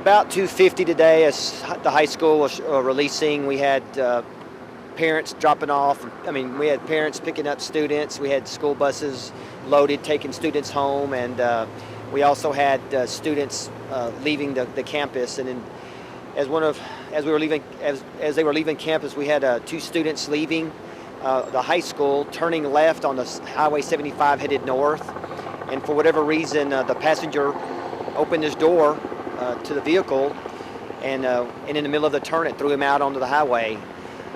about 250 today as the high school was releasing. We had parents dropping off. We had parents picking up students. We had school buses loaded, taking students home, and we also had students leaving the campus. And then, as they were leaving campus, we had 2 students leaving the high school, turning left on the Highway 75 headed north. And for whatever reason, the passenger opened his door to the vehicle, and in the middle of the turn, it threw him out onto the highway.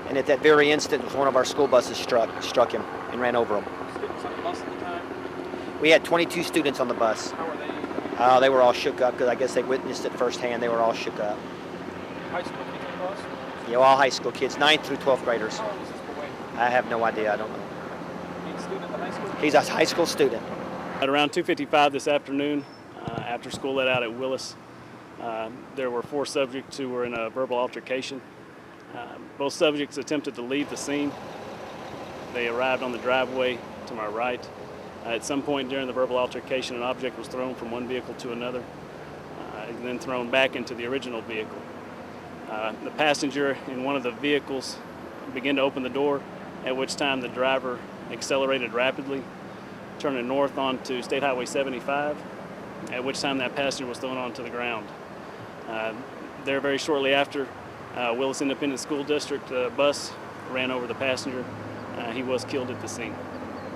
And at that very instant, one of our school buses struck him and ran over him. Students on the bus at the time? We had 22 students on the bus. How were they? They were all shook up because I guess they witnessed it firsthand. They were all shook up. High school kids on the bus? Yeah, all high school kids, 9th through 12th graders. How old is this boy? I have no idea. I don't know. He's a student at the high school? He's a high school student. At around 2:55 this afternoon, after school let out at Willis, there were 4 subjects who were in a verbal altercation. Both subjects attempted to leave the scene. They arrived on the driveway to my right. At some point during the verbal altercation, an object was thrown from one vehicle to another, and then thrown back into the original vehicle. The passenger in one of the vehicles began to open the door, at which time the driver accelerated rapidly, turning north onto State Highway 75, at which time that passenger was thrown onto the ground. There very shortly after, Willis Independent School District bus ran over the passenger. He was killed at the scene.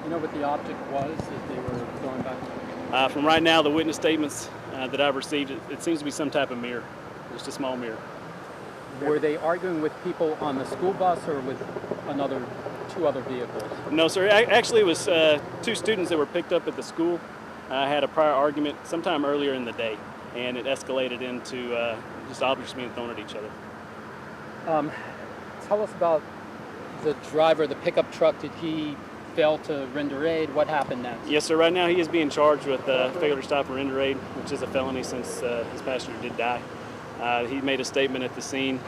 You know what the object was that they were throwing back? From right now, the witness statements that I've received, it seems to be some type of mirror, just a small mirror. Were they arguing with people on the school bus or with 2 other vehicles? No, sir. Actually, it was 2 students that were picked up at the school. Had a prior argument sometime earlier in the day, and it escalated into just objects being thrown at each other. Tell us about the driver of the pickup truck. Did he fail to render aid? What happened next? Yes, sir. Right now, he is being charged with failure to stop and render aid, which is a felony since his passenger did die. He made a statement at the scene,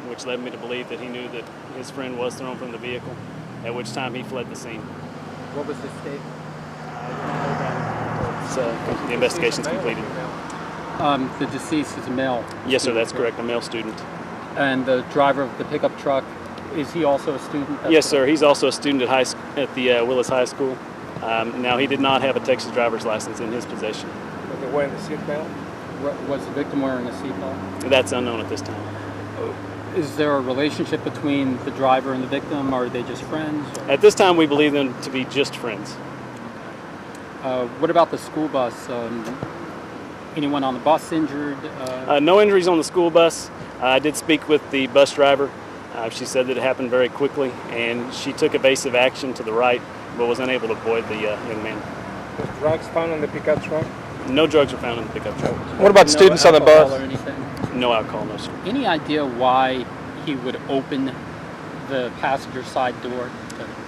which led me to believe that he knew that his friend was thrown from the vehicle, at which time he fled the scene. What was his statement? The investigation's completed. The deceased is a male. Yes, sir, that's correct, a male student. And the driver of the pickup truck, is he also a student? Yes, sir, he's also a student at the Willis High School. Now, he did not have a Texas driver's license in his possession. Was he wearing the seatbelt? Was the victim wearing a seatbelt? That's unknown at this time. Is there a relationship between the driver and the victim, or are they just friends? Or? At this time, we believe them to be just friends. What about the school bus? Anyone on the bus injured? No injuries on the school bus. I did speak with the bus driver. She said that it happened very quickly, and she took evasive action to the right, but was unable to avoid the young man. Was drugs found in the pickup truck? No drugs were found in the pickup truck. What about students on the bus? Or anything? No alcohol, no, sir. Any idea why he would open the passenger side door?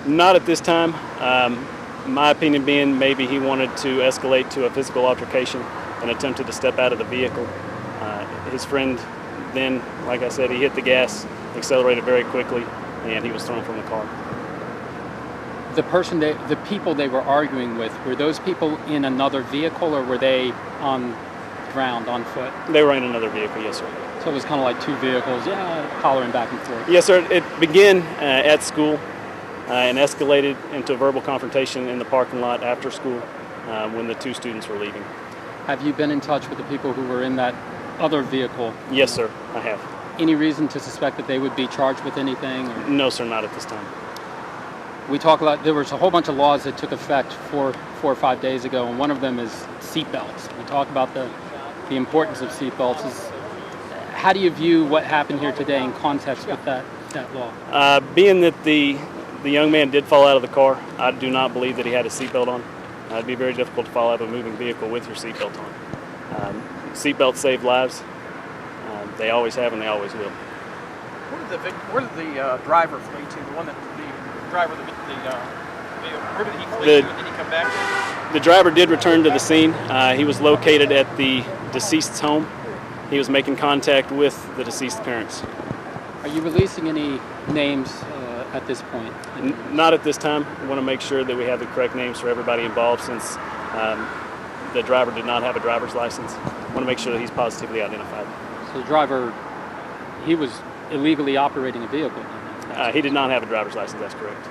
Not at this time. My opinion being maybe he wanted to escalate to a physical altercation and attempted to step out of the vehicle. His friend then, like I said, he hit the gas, accelerated very quickly, and he was thrown from the car. The people they were arguing with, were those people in another vehicle, or were they on ground, on foot? They were in another vehicle, yes, sir. So it was kind of like 2 vehicles, hollering back and forth. Yes, sir. It began at school and escalated into a verbal confrontation in the parking lot after school when the 2 students were leaving. Have you been in touch with the people who were in that other vehicle? Yes, sir, I have. Any reason to suspect that they would be charged with anything? Or? No, sir, not at this time. We talk about, there was a whole bunch of laws that took effect 4 or 5 days ago, and one of them is seatbelts. We talk about the importance of seatbelts. How do you view what happened here today in context with that law? Being that the young man did fall out of the car, I do not believe that he had a seatbelt on. It'd be very difficult to fall out of a moving vehicle with your seatbelt on. Seatbelts save lives. They always have and they always will. Where did the driver flee to? The driver of the vehicle, where did he flee to? Did he come back? The driver did return to the scene. He was located at the deceased's home. He was making contact with the deceased parents. Are you releasing any names at this point? Not at this time. We want to make sure that we have the correct names for everybody involved, since the driver did not have a driver's license. We want to make sure that he's positively identified. So the driver, he was illegally operating a vehicle. He did not have a driver's license, that's correct.